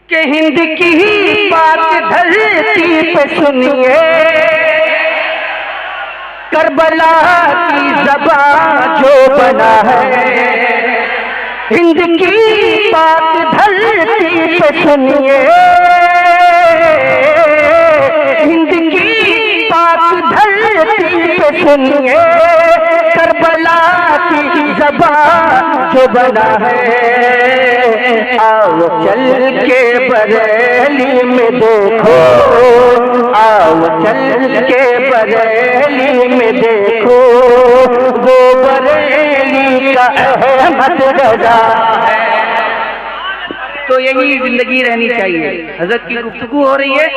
کہ ہند کی بات دھرتی پہ سنیے، کربلا کی زبان جو بنا ہے، ہند کی بات دھرتی پہ سنیے، ہند کی بات دھرتی پہ سنیے، کربلا کی زبان جو بنا ہے، آؤ چل کے بریلی میں دیکھو، آؤ چل کے بریلی میں دیکھو، وہ بریلی کا احمد رضا ہے۔ تو یہی زندگی رہنی چاہیے۔ حضرت کی گفتگو ہو رہی ہے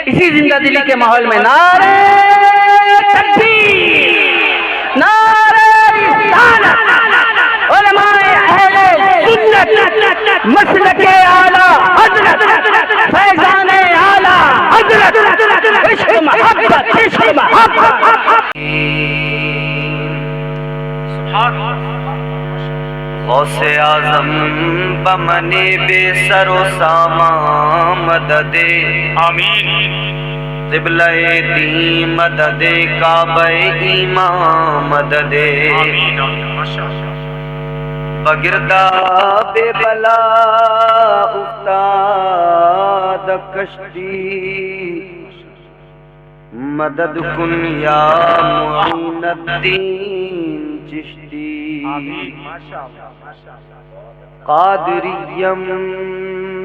اسی زندہ دلی کے ماحول میں۔ نعرہ تکبیر، نعرہ رسالت، علماء اہل سنت، مسلک اعلیٰ حضرت، فیضان اعلیٰ حضرت، عشق محبت، عشق محبت۔ غوث اعظم بمن بے سر و سامان مدد آمین۔ قبلہ دین مدد کعبہ ایمان مدد آمین بگردہ بے بلا افتاد کشتی، مدد کن یا معین الدین چشتی، قادریم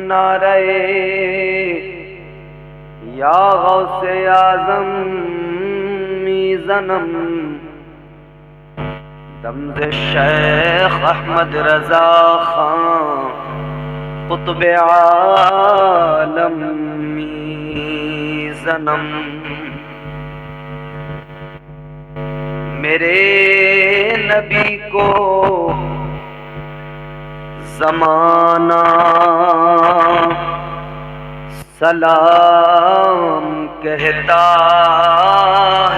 نعرہ یا غوث اعظم میزنم، دمز شیخ احمد رضا خان قطب عالم میزنم، میرے نبی کو زمانہ سلام کہتا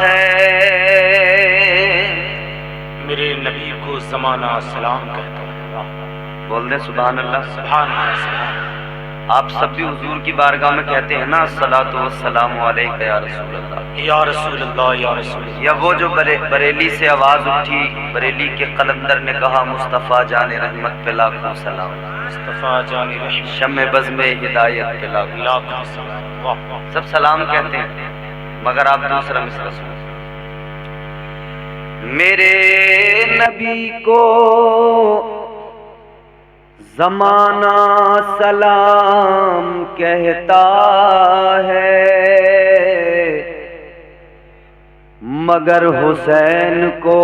ہے، میرے نبی کو زمانہ سلام کہتا ہے۔ بول دیں سبحان اللہ۔ سبحان اللہ۔ آپ سب بھی حضور کی بارگاہ میں کہتے ہیں نا الصلاۃ والسلام علیک یا رسول اللہ، یا رسول اللہ، یا رسول اللہ۔ یا وہ جو بریلی سے آواز اٹھی، بریلی کے قلندر نے کہا مصطفیٰ جان رحمت پہ لاکھوں سلام، مصطفیٰ جان رحمت شمع بزم ہدایت پہ لاکھوں سلام۔ واہ واہ۔ سب سلام کہتے ہیں، مگر آپ دوسرا مصرع سنیں۔ میرے نبی کو زمانہ سلام کہتا ہے، مگر حسین کو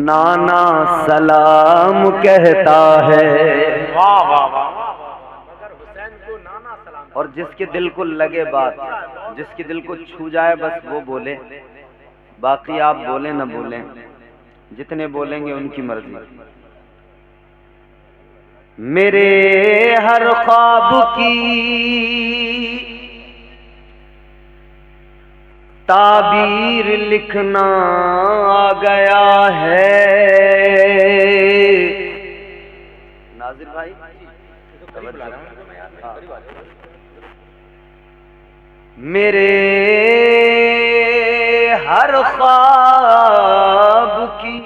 نانا سلام کہتا ہے۔ واہ واہ واہ۔ اور جس کے دل کو لگے بات، جس کے دل کو چھو جائے بس وہ بولے، باقی آپ بولیں نہ بولیں، جتنے بولیں گے ان کی مرضی۔ میرے ہر خواب کی تعبیر لکھنا آ گیا ہے، ناظر بھائی میرے ہر خواب کی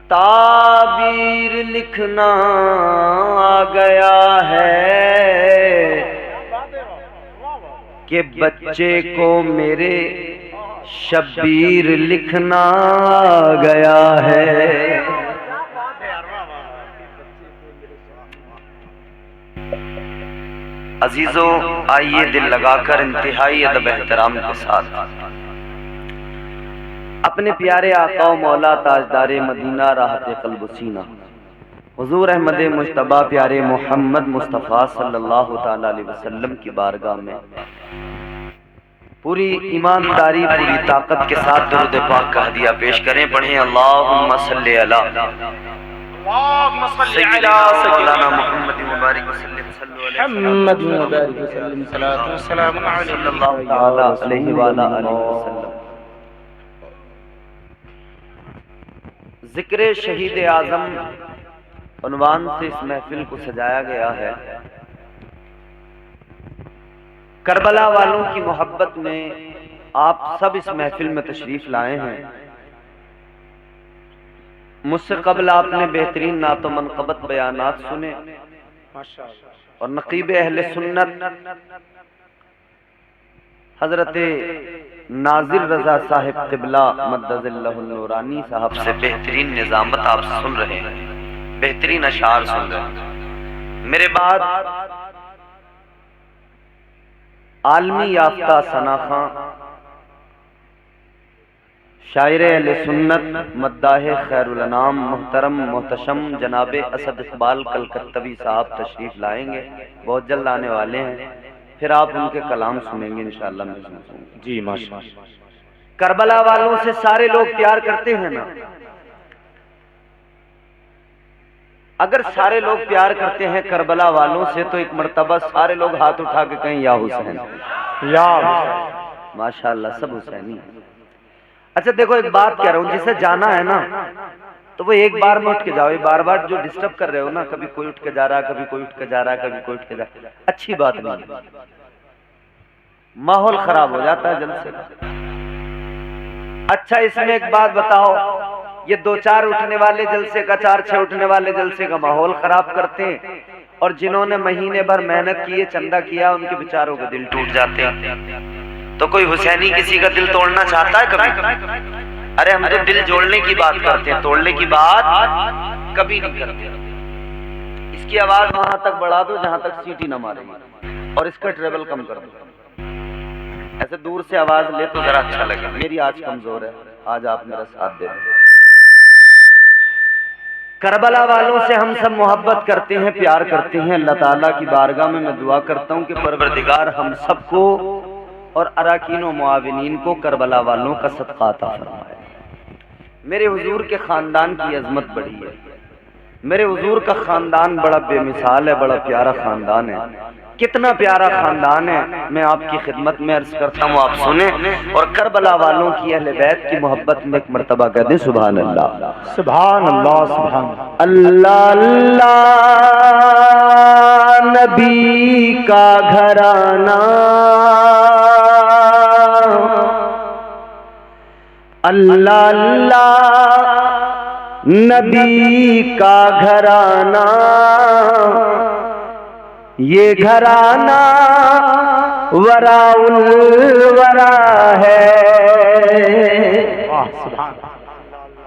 تعبیر لکھنا آ گیا ہے، کہ بچے کو میرے شبیر لکھنا آ گیا ہے۔ عزیزو آئیے دل لگا کر انتہائی ادب احترام کے ساتھ اپنے پیارے آقا و مولا تاجدار مدینہ راحت قلب و سینہ حضور احمد مجتبیٰ پیارے محمد مصطفیٰ صلی اللہ تعالی علیہ وسلم کی بارگاہ میں پوری ایمانداری، پوری طاقت کے ساتھ درود پاک کا ہدیہ پیش کریں۔ پڑھیں اللہم صلی علی سیدنا مولانا محمد مبارک وسلم محمد مبارک وسلم صلاۃ والسلام صلی اللہ تعالی علیہ وآلہ وسلم۔ ذکر شہید اعظم عنوان سے اس محفل کو سجایا گیا ہے، کربلا والوں کی محبت میں آپ سب اس محفل میں تشریف لائے ہیں۔ مجھ سے قبل آپ نے بہترین نعت و منقبت بیانات سنے اور نقیب اہل سنت حضرت ناظر رضا صاحب قبلہ مدد اللہ النورانی صاحب سے بہترین نظامت آپ سن رہے ہیں، بہترین اشعار سن رہے ہیں۔ میرے بعد عالمی یافتہ ثنا خاں، شاعر اہل سنت، مداح خیر الانام، محترم محتشم جناب اسد اقبال کلکتوی صاحب تشریف لائیں گے، بہت جلد آنے والے ہیں، پھر آپ ان کے کلام سنیں گے انشاءاللہ۔ میں سنوں گا جی ماشاءاللہ۔ کربلا والوں سے سارے لوگ پیار کرتے ہیں نا؟ اگر سارے لوگ پیار کرتے ہیں کربلا والوں سے تو ایک مرتبہ سارے لوگ ہاتھ اٹھا کے کہیں یا حسین، یا حسین۔ ماشاءاللہ سب حسینی ہیں۔ اچھا دیکھو ایک بات کہہ رہا ہوں، جسے جانا ہے نا تو وہ ایک بار میں اٹھ کے جاؤ، یہ بار بار جو ڈسٹرب کر رہے ہو نا، کبھی کوئی اٹھ کے جا رہا ہے، کبھی کوئی اٹھ کے جا رہا ہے، کبھی کوئی اٹھ کے جا رہا ہے، اچھی بات نہیں ہے، ماحول خراب ہو جاتا ہے جلسے کا۔ اچھا اس میں ایک بات بتاؤ، یہ دو چار اٹھنے والے جلسے کا، چار چھ اٹھنے والے جلسے کا ماحول خراب کرتے ہیں، اور جنہوں نے مہینے بھر محنت کی ہے، چندہ کیا، ان کے بیچاروں کے دل ٹوٹ جاتے ہیں۔ تو کوئی حسینی کسی کا دل توڑنا چاہتا ہے کبھی؟ ارے ہم تو دل جوڑنے کی بات کرتے ہیں، توڑنے کی بات کبھی نہیں کرتے۔ اس کی آواز وہاں تک بڑھا دو جہاں تک سیٹی نہ مارے، اور اس کا ٹریول کم کر دو، ایسے دور سے آواز لے تو ذرا اچھا لگے۔ میری آج کمزور ہے، آج آپ میرا ساتھ دے دیں۔ کربلا والوں سے ہم سب محبت کرتے ہیں، پیار کرتے ہیں۔ اللہ تعالیٰ کی بارگاہ میں دعا کرتا ہوں کہ پروردگار ہم سب کو اور اراکین و معاونین کو کربلا والوں کا صدقہ عطا فرمائے۔ میرے حضور کے خاندان کی عظمت بڑی ہے، میرے حضور کا خاندان بڑا بے مثال ہے، بڑا پیارا خاندان ہے۔ کتنا پیارا خاندان ہے، میں آپ کی خدمت میں عرض کرتا ہوں، آپ سنیں، اور کربلا والوں کی اہل بیت کی محبت میں ایک مرتبہ کہہ دیں سبحان اللہ، سبحان اللہ، سبحان اللہ اللہ۔ نبی کا گھرانہ، اللہ اللہ، نبی کا گھرانہ، یہ گھرانہ وراء الورا ہے۔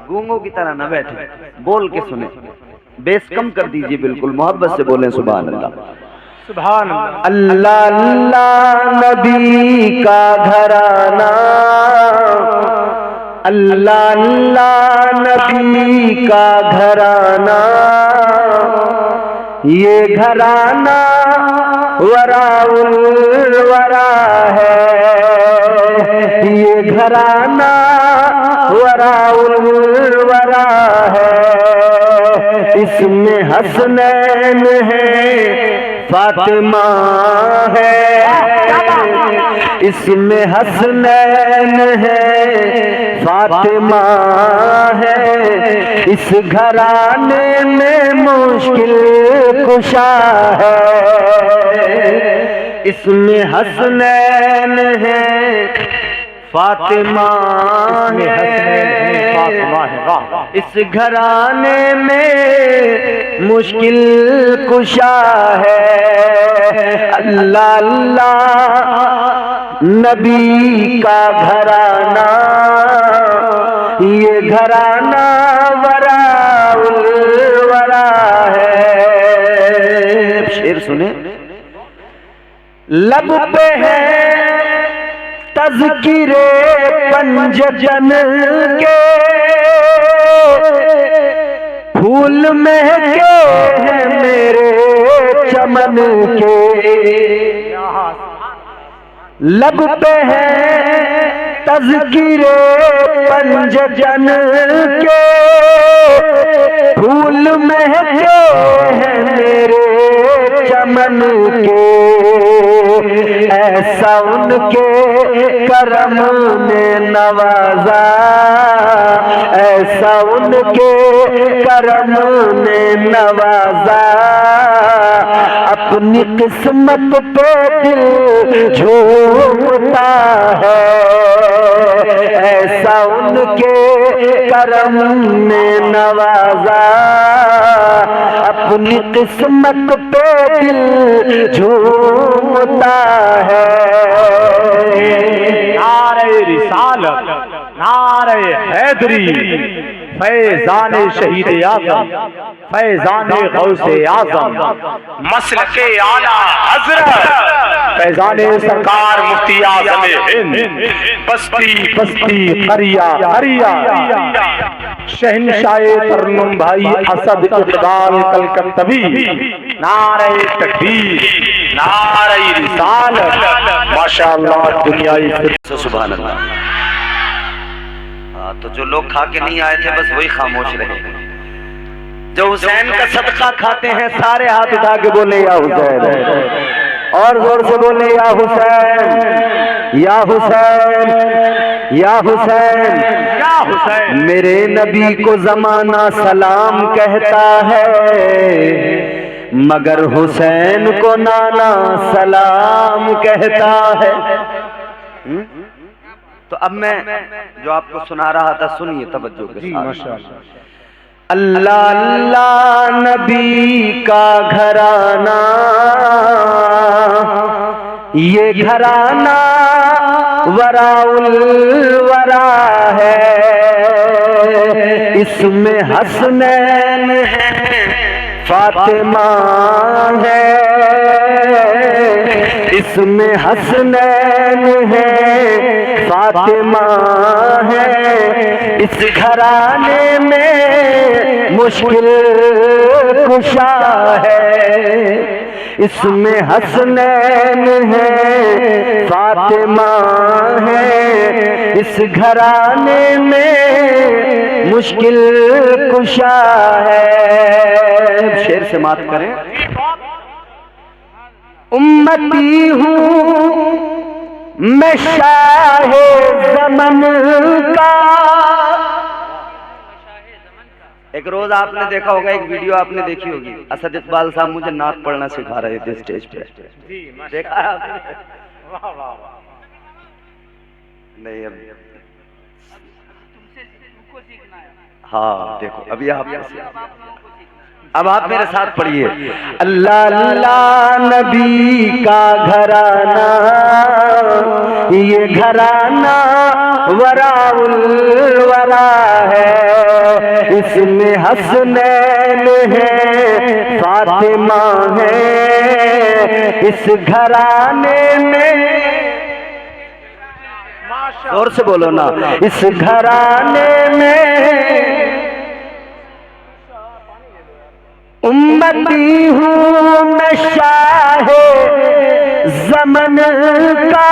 گونگوں کی طرح نہ بیٹھے، بول کے سنیں، بیس کم کر دیجئے، بالکل محبت سے بولیں سبحان اللہ، سبحان اللہ۔ اللہ اللہ، نبی کا گھرانہ، اللہ اللہ، نبی کا گھرانہ، یہ گھرانہ وراء الورا ہے، یہ گھرانہ وراء الورا ہے۔ اس میں حسنین ہے، فاطمہ ہے، اس میں حسنین ہے، فاطمہ ہے، اس گھرانے میں مشکل کشا ہے، اس میں حسنین ہے، فاطمہ ہے، اس گھرانے میں مشکل کشا ہے، اللہ اللہ، نبی کا گھرانہ، یہ گھرانہ وراء الورا ہے۔ شعر سنیں، لب پہ ہے تذکرے پنججن کے، پھول مہکے ہیں میرے چمن کے، لب پہ ہے تذکرے پنججن کے، پھول مہکے ہیں میرے چمن کے، ایسا ان کے کرم نے نوازا، ایسا ان کے کرم نے نوازا اپنی قسمت پہ دل جھومتا ہے ایسا ان کے کرم نے نوازا اپنی قسمت پہ دل جھومتا ہے نعرہ رسالت نعرہ حیدری فیضان شہید اعظم فیضان غوث اعظم مسلک اعلی حضرت فیضان سرکار مفتی اعظم ہند بستی بستی قریہ قریہ شہنشاہ ترنم بھائی اسد اقبال کلکتبی نعرہ تکبیر نعرہ رسالت ماشاءاللہ دنیای سبحان اللہ. تو جو لوگ کھا کے نہیں آئے تھے بس وہی خاموش رہے. جو حسین کا صدقہ کھاتے ہیں سارے ہاتھ اٹھا کے بولے یا حسین اور زور سے بولے یا حسین یا حسین یا حسین یا حسین. میرے نبی کو زمانہ سلام کہتا ہے مگر حسین کو نانا سلام کہتا ہے. تو اب میں جو آپ کو سنا رہا تھا سنیے توجہ کے ساتھ. اللہ اللہ نبی کا گھرانہ یہ گھرانہ وراء الورا ہے اس میں حسنین ہے فاطمہ ہے اس میں حسنین ہے فاطمہ ہے اس گھرانے میں مشکل کشا ہے اس میں حسنین ہے فاطمہ ہے اس گھرانے میں مشکل کشا ہے. شعر سے مات کریں. امتی ہوں میں شاہ زمن کا. ایک روز آپ نے دیکھا ہوگا ایک ویڈیو آپ نے دیکھی ہوگی اسد اقبال صاحب مجھے نعت پڑھنا سکھا رہے تھے اسٹیج پہ. دیکھا آپ نے؟ نہیں ہاں دیکھو ابھی آپ اب آپ میرے ساتھ پڑھیے. اللہ اللہ نبی کا گھرانہ یہ گھرانہ وراء الورا ہے اس میں حسنین ہے فاطمہ ہے اس گھرانے میں زور سے بولو نا اس گھرانے میں امتی ہوں میں شاہ زمن کا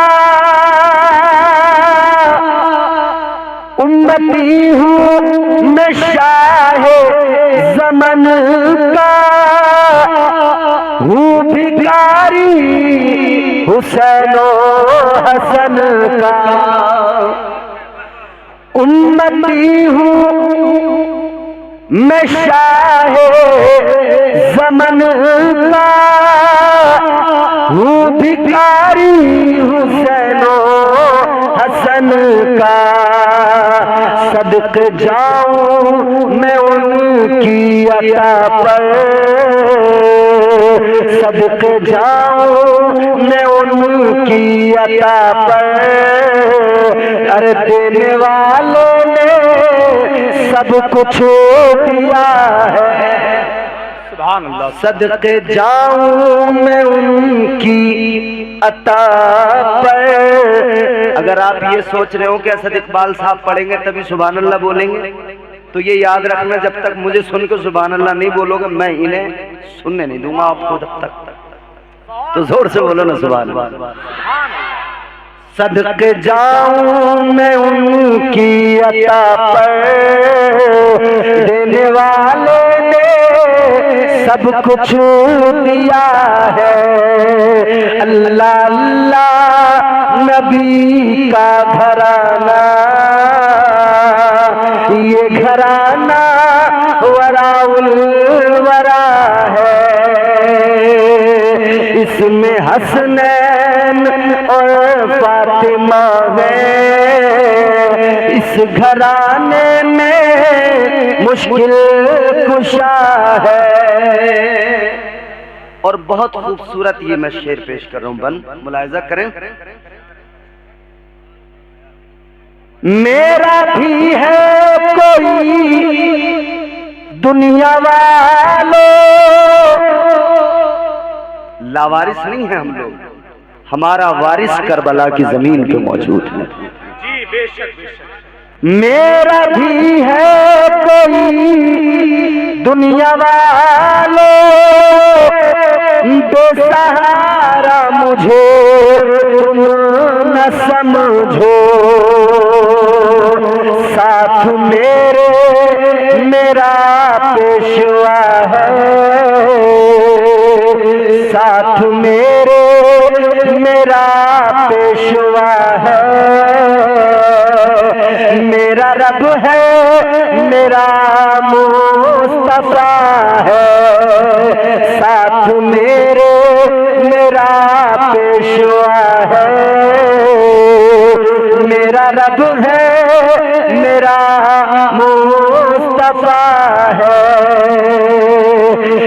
امتی ہوں میں شاہ زمن کا ہوں بھکاری حسین و حسن کا امتی ہوں میں شاہ زمن کا ہوں بھکاری حسین و حسن کا صدق جاؤں میں ان کی عطا پر صدق جاؤں میں ان کی عطا پر ارے دینے والوں نے سب کچھ دیا ہے سبحان اللہ. صدقے جاؤں میں ان کی عطا پر. اگر آپ یہ سوچ رہے ہو کہ اسد اقبال صاحب پڑھیں گے تبھی سبحان اللہ بولیں گے تو یہ یاد رکھنا جب تک مجھے سن کے سبحان اللہ نہیں بولو گے میں انہیں سننے نہیں دوں گا آپ کو جب تک. تو زور سے بولو نا سبحان اللہ. صدقے جاؤں میں ان کی عطا پر دینے والے نے سب کچھ دیا ہے. اللہ اللہ نبی کا گھرانہ یہ گھر اس میں حسنین اور فاطمہ ہے، اس گھرانے میں مشکل کشا ہے۔ اور بہت خوبصورت یہ میں شعر پیش کر رہا ہوں، بند ملاحظہ کریں۔ میرا بھی ہے کوئی دنیا والوں، لاوارث نہیں ہے ہم لوگ، ہمارا وارث کربلا کی زمین پہ موجود ہے۔ جی بے شک بے شک۔ میرا بھی ہے کوئی دنیا والوں، بے سہارا مجھے تم نہ سمجھو، ساتھ میرے میرا پیشوا ہے، ساتھ میرے میرا پیشوا ہے، میرا رب ہے میرا مصطفیٰ ہے، ساتھ میرے میرا پیشوا ہے، میرا رب ہے میرا مصطفیٰ ہے،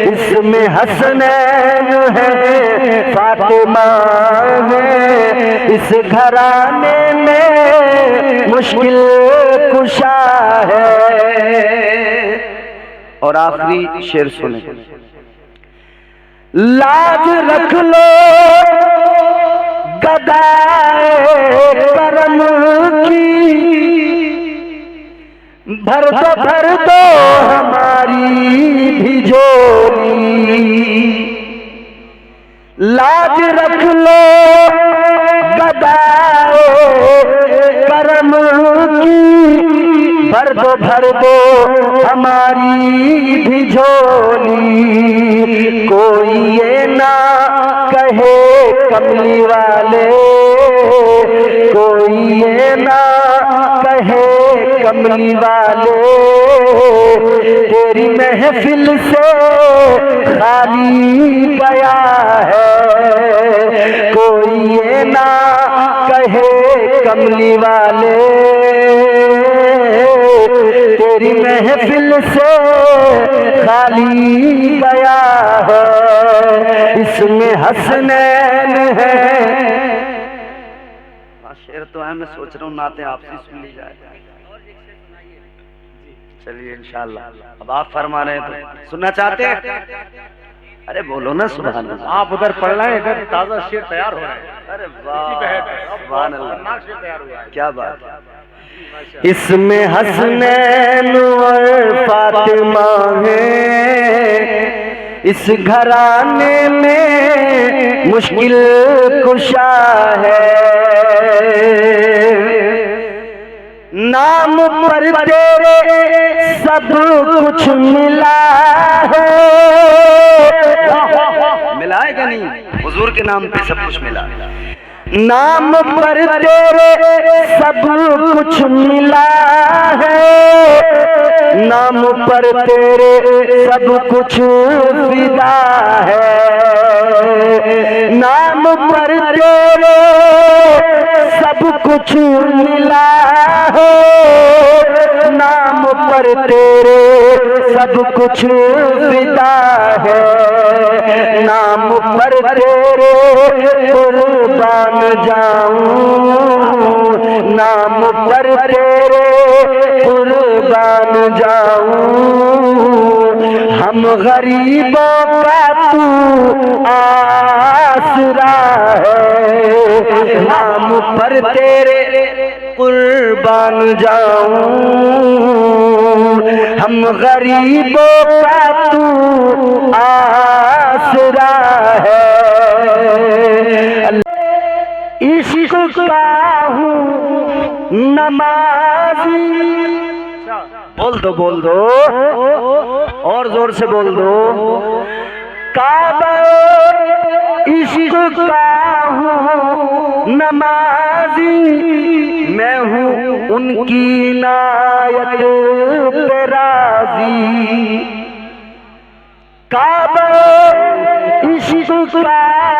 اس میں حسنین ہے فاطمہ ہے، اس گھرانے میں مشکل کشا ہے۔ اور آخری شعر سنیں۔ لاج رکھ لو گدائے کرم کی، بھر دو ہماری بھی جھولی، لاج رکھ لو گدائے کرم کی، بھر دو ہماری بھی جھولی، کوئی یہ نہ کہے کملی والے، کوئی یہ نہ کہے کملی والے، تیری محفل سے خالی گیا ہے، کوئی یہ نہ کہے کملی والے، تیری محفل سے خالی گیا ہے، اس میں حسنین ہے۔ شعر تو ہے، میں سوچ رہا ہوں نعتیں آپ سے سن لی جائے۔ چلیے انشاءاللہ اب آپ فرما رہے ہیں تو سننا چاہتے ہیں؟ ارے بولو نا سبحان اللہ۔ آپ ادھر پڑھ رہے ہیں، ادھر تازہ شعر تیار ہو رہا ہے۔ ارے واہ سبحان اللہ، شعر تیار ہوا ہے۔ کیا بات ہے۔ اس میں حسنین اور فاطمہ ہے، اس گھرانے میں مشکل کشا ہے، نام پر تیرے سب کچھ ملا ہے، ملا ہے کہ نہیں؟ حضور کے نام پہ سب کچھ ملا۔ نام پر تیرے سب کچھ ملا ہے، نام پر تیرے سب کچھ فدا ہے، نام پر تیرے سب کچھ ملا ہے، نام پر تیرے سب کچھ فدا ہے، نام پر تیرے قربان جاؤں، نام پر تیرے قربان جاؤں، ہم غریبوں کا تو آسرا ہے، نام پر تیرے قربان جاؤں، ہم غریبوں کا تو آسرا ہے، عشق کا ہوں نمازی، بول دو اور زور سے بول دو، کعبہ عشق کا ہوں نمازی، میں ہوں ان کی عنایت پہ راضی، کعبہ عشق کا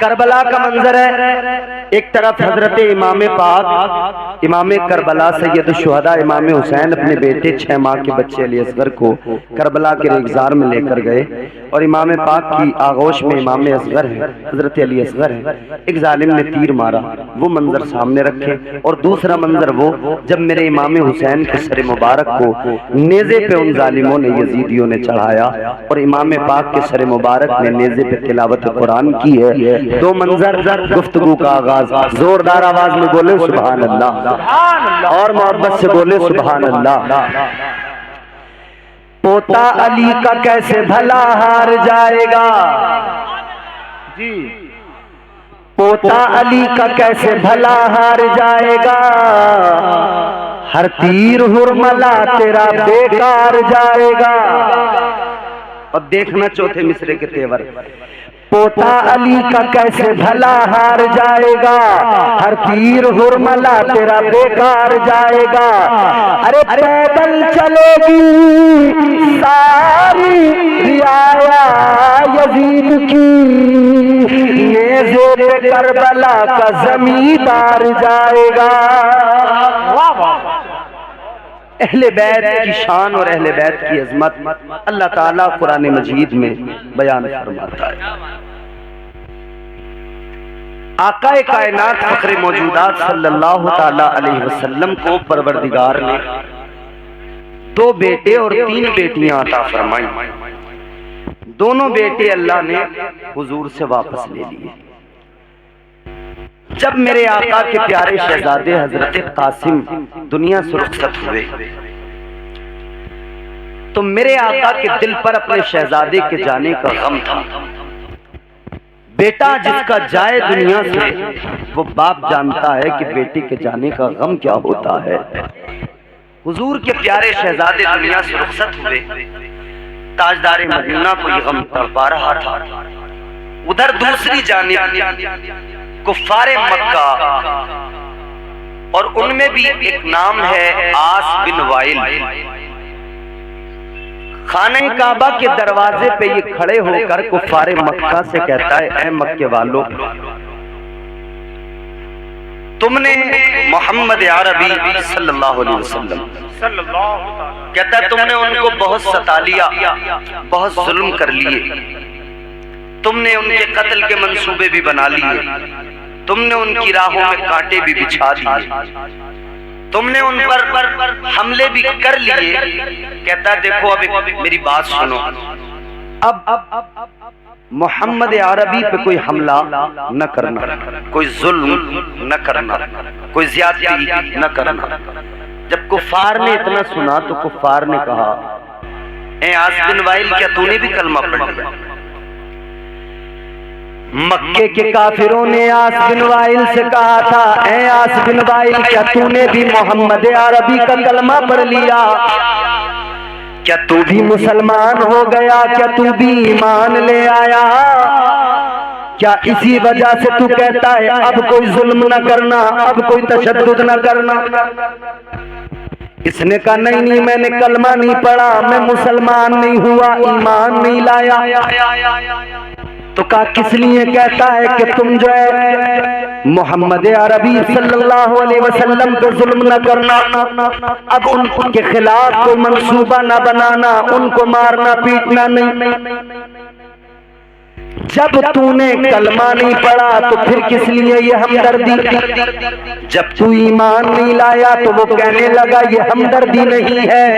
کربلا کا منظر ہے، ایک طرف حضرت امام پاک امام کربلا سید الشہداء امام حسین اپنے بیٹے 6 ماہ کے بچے علی اصغر کو کربلا کے ریگزار میں لے کر گئے، اور امام پاک کی آغوش میں امام اصغر ہے، حضرت علی اصغر ہے، ایک ظالم نے تیر مارا، وہ منظر سامنے رکھے، اور دوسرا منظر وہ جب میرے امام حسین کے سر مبارک کو نیزے پہ ان ظالموں نے یزیدیوں نے چڑھایا، اور امام پاک کے سر مبارک نے نیزے پہ تلاوت قرآن کی ہے۔ دو منظر، گفتگو کا آغاز، زوردار آواز میں بولے سبحان اللہ، اور محبت سے بولے سبحان اللہ۔ پوتا علی کا کیسے بھلا ہار جائے گا، جی پوتا علی کا کیسے بھلا ہار جائے گا، ہر تیر ہرملا تیرا بیکار جائے گا۔ اب دیکھنا چوتھے مصرے کے تیور، پوتا علی کا کیسے بھلا ہار جائے گا، ہر تیر ہرملا تیرا بیکار جائے گا، ارے پیدل چلے گی ساری رعایا یزید کی، نیزے پہ کربلا کا زمیندار جائے گا۔ اہل بیت کی شان اور اہل بیت کی عظمت اللہ تعالیٰ قرآن مجید میں بیان فرماتا ہے۔ آقا کائنات فخر موجودات صلی اللہ تعالیٰ علیہ وسلم کو پروردگار نے 2 بیٹے اور 3 بیٹیاں عطا فرمائیں۔ دونوں بیٹے اللہ نے حضور سے واپس لے لیے۔ جب میرے آقا کے پیارے شہزادے حضرت قاسم دنیا سے رخصت ہوئے تو میرے آقا کے دل پر اپنے شہزادے کے جانے کا غم تھا۔ بیٹا جس کا جائے دنیا سے وہ باپ جانتا ہے کہ بیٹے کے جانے کا غم کیا ہوتا ہے۔ حضور کے پیارے شہزادے دنیا سے رخصت ہوئے، تاجدار مدینہ کو یہ غم تڑپا رہا تھا۔ ادھر دوسری جانب کفار مکہ، اور ان میں بھی ایک نام ہے عاص بن وائل، خانہ کعبہ کے دروازے پہ یہ کھڑے ہو کر کفار مکہ سے کہتا ہے، اے مکے والو، تم نے محمد عربی صلی اللہ علیہ وسلم، کہتا ہے تم نے ان کو بہت ستا لیا، بہت ظلم کر لیے، تم نے ان کے قتل کے منصوبے بھی بنا لیے، تم نے ان کی راہوں میں کانٹے بھی بچھا دیے، تم نے ان پر حملے بھی کر لیے۔ کہتا ہے دیکھو اب میری بات سنو، اب محمد عربی پہ کوئی حملہ نہ کرنا، کوئی ظلم نہ کرنا، کوئی زیادتی نہ کرنا۔ جب کفار نے اتنا سنا تو کفار نے کہا، اے عاص بن وائل کیا تو نے بھی کلمہ پڑھ لیا؟ مکے کے کافروں نے عاص بن وائل سے کہا تھا، اے عاص بن وائل کیا تو نے بھی محمد عربی کا کلمہ پڑھ لیا؟ کیا تو بھی مسلمان ہو گیا؟ کیا تو بھی ایمان لے آیا؟ کیا اسی وجہ سے تو کہتا ہے اب کوئی ظلم نہ کرنا، اب کوئی تشدد نہ کرنا؟ اس نے کہا نہیں میں نے کلمہ نہیں پڑھا، میں مسلمان نہیں ہوا، ایمان نہیں لایا۔ تو کہا کس لیے کہتا ہے کہ تم جو ہے محمد عربی صلی اللہ علیہ وسلم پہ ظلم نہ کرنا، اب ان کے خلاف کوئی منصوبہ نہ بنانا، ان کو مارنا پیٹنا نہیں۔ جب تو نے کلمہ نہیں پڑھا تو پھر کس لیے یہ ہمدردی؟ جب تو ایمان نہیں لایا تو وہ کہنے لگا یہ ہمدردی نہیں ہے۔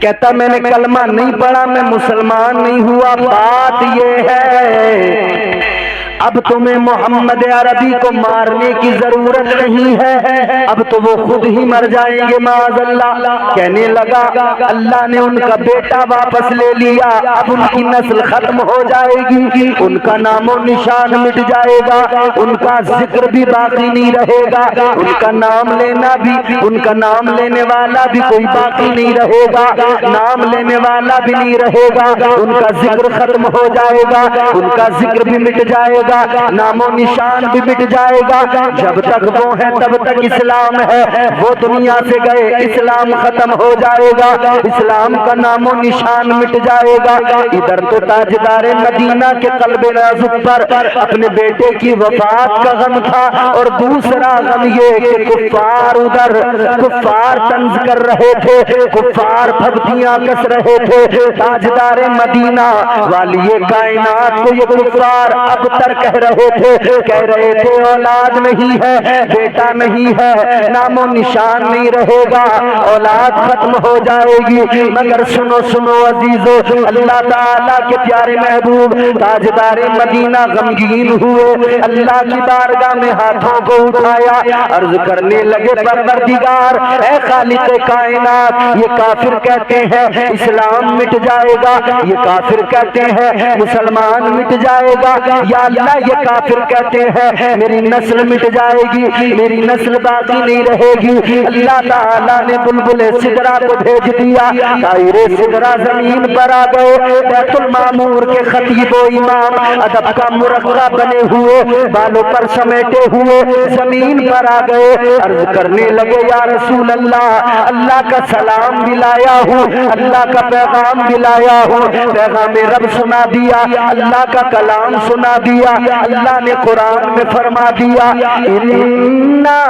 کہتا میں نے کلمہ نہیں پڑھا، میں مسلمان نہیں ہوا، بات یہ ہے اب تمہیں محمد عربی کو مارنے کی ضرورت نہیں ہے، اب تو وہ خود ہی مر جائیں گے معاذ اللہ۔ کہنے لگا اللہ نے ان کا بیٹا واپس لے لیا، اب ان کی نسل ختم ہو جائے گی، ان کا نام و نشان مٹ جائے گا، ان کا ذکر بھی باقی نہیں رہے گا، ان کا نام لینا بھی، ان کا نام لینے والا بھی کوئی باقی نہیں رہے گا، نام لینے والا بھی نہیں رہے گا، ان کا ذکر ختم ہو جائے گا، ان کا ذکر بھی مٹ جائے گا۔ گا، نام و نشان بھی مٹ جائے گا۔ جب تک وہ ہے تب تک اسلام ہے، وہ دنیا سے گئے اسلام ختم ہو جائے گا، اسلام کا نام و نشان مٹ جائے گا۔ ادھر تو تاجدار مدینہ کے قلب نازک پر اپنے بیٹے کی وفات کا غم تھا، اور دوسرا غم یہ کہ کفار ادھر کفار طنز کر رہے تھے، کفار پھبتیاں کس رہے تھے۔ تاجدار مدینہ والی کائنات کو یہ کفار ابتر کہہ رہے تھے اولاد نہیں ہے، بیٹا نہیں ہے، نام و نشان نہیں رہے گا، اولاد ختم ہو جائے گی۔ مگر سنو سنو عزیزو، اللہ تعالیٰ کے پیارے محبوب تاجدار مدینہ غمگین ہوئے، اللہ کی بارگاہ میں ہاتھوں کو اٹھایا، عرض کرنے لگے پروردگار اے خالق کائنات، یہ کافر کہتے ہیں اسلام مٹ جائے گا، یہ کافر کہتے ہیں مسلمان مٹ جائے گا، یا اللہ یہ کافر کہتے ہیں میری نسل مٹ جائے گی، میری نسل باقی نہیں رہے گی۔ اللہ تعالیٰ نے بلبل سدرا کو بھیج دیا، طائر سدرا زمین پر آ گئے، بیت المعمور کے خطیب و امام ادب کا مرقع بنے ہوئے، بالوں پر سمیٹے ہوئے زمین پر آ گئے، عرض کرنے لگے یا رسول اللہ، اللہ کا سلام بھی لایا ہوں، اللہ کا پیغام بھی لایا ہوں، پیغام رب سنا دیا، اللہ کا کلام سنا دیا۔ اللہ نے قرآن میں فرما دیا اِنَّا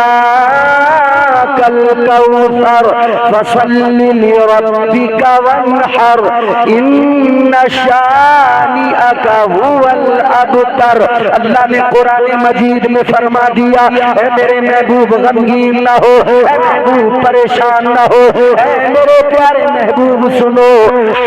أَعْطَيْنَاكَ الْكَوْثَرَ فَصَلِّ لِرَبِّكَ وَانْحَرْ إِنَّ شَانِئَكَ هُوَ الْأَبْتَرُ۔ اللہ نے قرآن مجید میں فرما دیا اے میرے محبوب غمگین نہ ہو، اے محبوب پریشان نہ ہو، اے میرے پیارے محبوب سنو،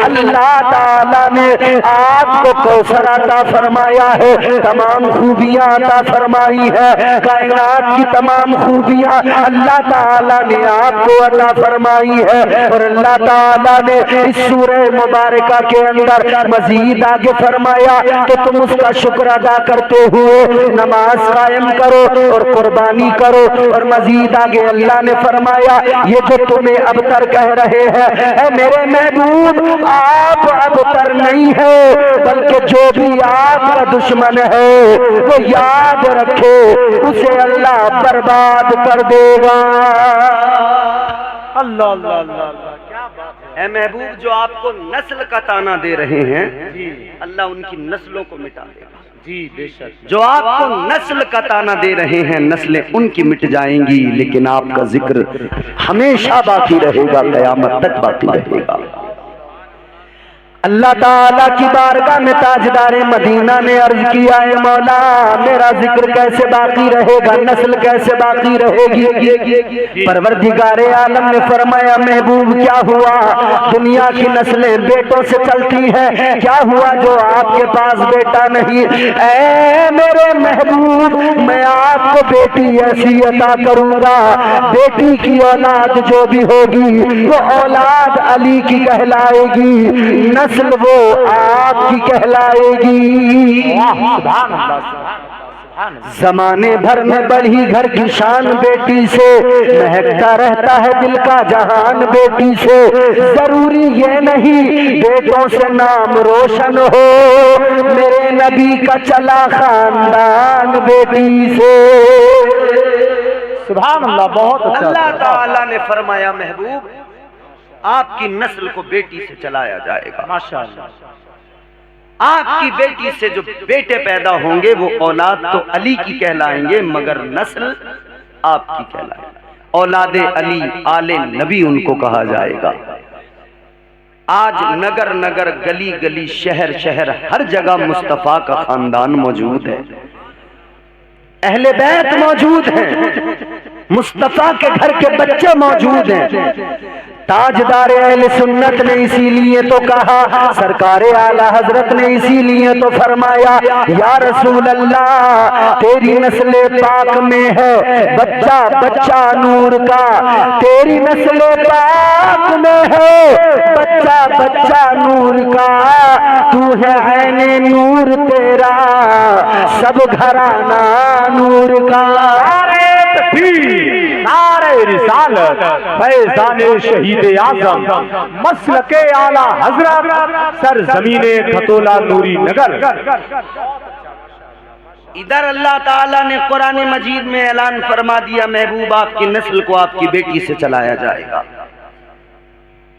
اللہ تعالیٰ نے آپ کو کوثر عطا فرمایا ہے، تمام خوبیاں عطا فرمائی ہے، کائنات کی تمام خوبیاں اللہ تعالیٰ نے آپ کو عطا فرمائی ہے، اور اللہ تعالیٰ نے اس سورہ مبارکہ کے اندر مزید آگے فرمایا کہ تم اس کا شکر ادا کرتے ہوئے نماز قائم کرو اور قربانی کرو، اور مزید آگے اللہ نے فرمایا یہ جو تمہیں ابتر کہہ رہے ہیں اے میرے محبوب آپ ابتر نہیں ہے، بلکہ جو بھی آپ کا دشمن ہے وہ یاد رکھے اسے اللہ برباد کر دے گا۔ اللہ اللہ اللہ اللہ، کیا بات ہے۔ اے محبوب جو آپ کو نسل کا تانا دے رہے ہیں اللہ ان کی نسلوں کو مٹا دے گا۔ جی بے شک، جو آپ کو نسل کا تانا دے رہے ہیں نسلیں ان کی مٹ جائیں گی، لیکن آپ کا ذکر ہمیشہ باقی رہے گا، قیامت تک باقی رہے گا۔ اللہ تعالیٰ کی بارگاہ میں تاجدار مدینہ نے عرض کیا اے مولا میرا ذکر کیسے باقی رہے گا، نسل کیسے باقی رہے گی؟ پروردگار عالم نے فرمایا محبوب کیا ہوا، دنیا کی نسلیں بیٹوں سے چلتی ہیں، کیا ہوا جو آپ کے پاس بیٹا نہیں؟ اے میرے محبوب میں آپ کو بیٹی ایسی عطا کروں گا، بیٹی کی اولاد جو بھی ہوگی وہ اولاد علی کی کہلائے گی، نسل وہ آپ کی کہلائے گی۔ سبحان اللہ سبحان اللہ۔ زمانے بھر میں بڑھی گھر کی شان بیٹی سے، مہکتا رہتا ہے دل کا جہان بیٹی سے، ضروری یہ نہیں بیٹوں سے نام روشن ہو، میرے نبی کا چلا خاندان بیٹی سے۔ سبحان اللہ، بہت اچھا۔ اللہ تعالیٰ نے فرمایا محبوب آپ کی نسل کو بیٹی سے چلایا جائے گا، ماشاءاللہ۔ آپ کی بیٹی سے جو بیٹے پیدا ہوں گے وہ اولاد تو علی کی کہلائیں گے مگر نسل آپ کی کہلائیں گے، اولاد علی آل نبی ان کو کہا جائے گا۔ آج نگر نگر گلی گلی شہر شہر ہر جگہ مصطفیٰ کا خاندان موجود ہے، اہل بیت موجود ہیں، مصطفیٰ کے گھر کے بچے موجود ہیں۔ تاجدار اہل سنت نے اسی لیے تو کہا، سرکار اعلیٰ حضرت نے اسی لیے تو فرمایا یا رسول اللہ تیری نسل پاک میں ہے بچہ بچہ نور کا، تیری نسل پاک میں ہے بچہ بچہ نور کا، تو ہے عین نور تیرا سب گھرانہ نور کا۔ نعرہ رسالت فیضان شہید اعظم مسلک اعلی حضرت سرزمین کھتولا نوری نگر۔ ادھر اللہ تعالیٰ نے قرآن مجید میں اعلان فرما دیا محبوب آپ کی نسل کو آپ کی بیٹی سے چلایا جائے گا۔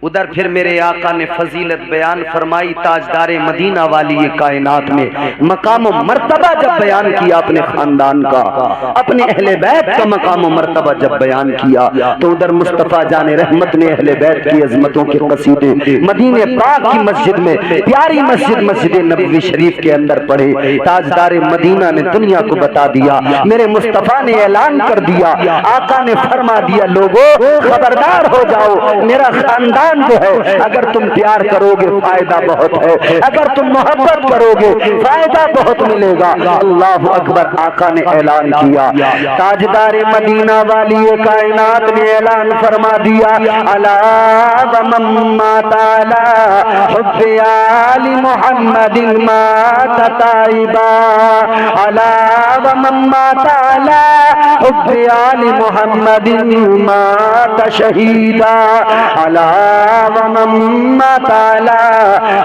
ادھر پھر میرے آقا نے فضیلت بیان فرمائی، تاجدار مدینہ والی کائنات میں مقام و مرتبہ جب بیان کیا اپنے خاندان کا، اپنے اہل بیت کا مقام و مرتبہ جب بیان کیا تو ادھر مصطفیٰ جان رحمت نے اہل بیت کی عظمتوں کے قصیدے مدینہ پاک کی مسجد میں، پیاری مسجد مسجد نبوی شریف کے اندر پڑھے۔ تاجدار مدینہ نے دنیا کو بتا دیا، میرے مصطفیٰ نے اعلان کر دیا، آقا نے فرما دیا، لوگو خبردار ہو جاؤ، میرا خاندان جو ہے اگر تم پیار کرو گے فائدہ بہت ہے، اگر تم محبت کرو گے فائدہ بہت ملے گا۔ اللہ اکبر، آقا نے اعلان کیا، تاجدار مدینہ والی کائنات نے اعلان فرما دیا، الا ومن مات علی حب آل محمد مات تائبا، الا ومن مات علی حب آل محمد مات شہیدا، الا ومن مات علی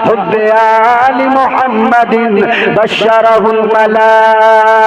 حب آل محمد بشرہ الملائکۃ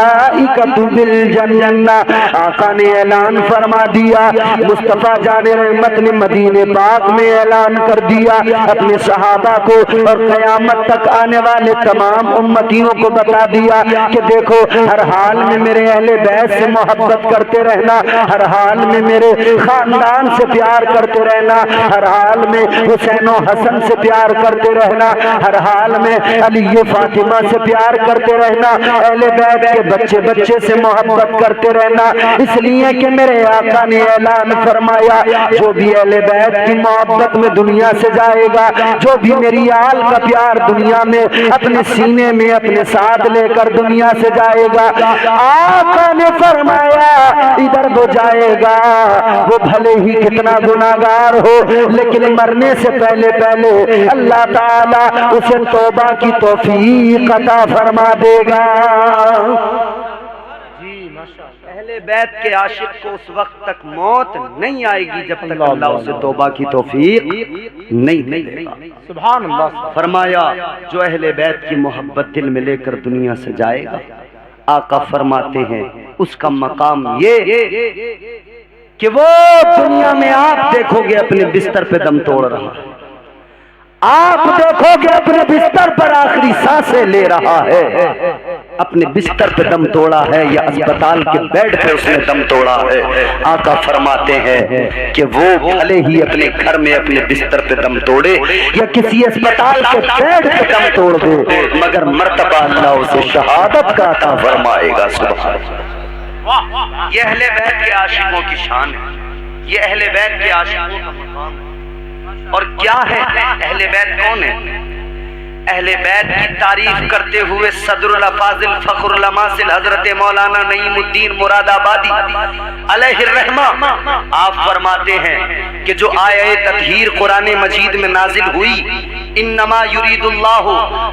بالجنہ۔ آقا نے اعلان فرما دیا، مصطفیٰ جان رحمت نے مدینہ پاک میں اعلان کر دیا اپنے صحابہ کو اور قیامت تک آنے والے تمام امتیوں کو بتا دیا کہ دیکھو ہر حال میں میرے اہل بیت سے محبت کرتے رہنا، ہر حال میں میرے خاندان سے پیار کرتے رہنا، ہر حال میں حسین و حسن سے پیار کرتے رہنا، ہر حال میں علی فاطمہ سے پیار کرتے رہنا، اہل بیت کے بچے بچے سے محبت کرتے رہنا، اس لیے کہ میرے آقا نے اعلان فرمایا جو بھی اہل بیت کی محبت میں دنیا سے جائے گا، جو بھی میری آل کا پیار دنیا میں اپنے سینے میں اپنے ساتھ لے کر دنیا سے جائے گا، آقا نے فرمایا ادھر وہ جائے گا وہ بھلے ہی کتنا گناہگار ہو لیکن مرنے سے پہلے پہلے اللہ تعالیٰ اسے توبہ کی توفیق عطا فرما دے گا۔ اہل بیت کے عاشق کو اس وقت تک موت نہیں آئے گی جب تک اللہ اسے توبہ کی توفیق نہیں دے گا۔ سبحان اللہ۔ فرمایا جو اہل بیت کی محبت دل میں لے کر دنیا سے جائے گا، آقا فرماتے ہیں اس کا مقام یہ کہ وہ دنیا میں آپ دیکھو گے اپنے بستر پہ دم توڑ رہا ہے، آپ دیکھو گے اپنے بستر پر آخری سانسیں لے رہا ہے، اپنے بستر پہ دم توڑا ہے یا اسپتال کے بیڈ پہ اس نے دم توڑا ہے۔ آقا فرماتے ہیں کہ وہ بھلے ہی اپنے گھر میں اپنے بستر پہ دم توڑے یا کسی اسپتال کے بیڈ پہ دم توڑ دے مگر مرتبہ اللہ اسے شہادت کا عطا فرمائے گا۔ سبحان اللہ۔ یہ اہل بیت کے عاشقوں کی شان ہے، یہ اہل بیت کے عاشقوں کا مقام ہے۔ اور کیا ہے اہل بیت کون ہے؟ اہل بیت کی تعریف کرتے ہوئے صدر الافاضل فخر الاماثل حضرت مولانا نعیم الدین مراد آبادی علیہ الرحمہ آپ فرماتے ہیں کہ جو آیہ تطہیر قرآن مجید میں نازل ہوئی، انما یرید اللہ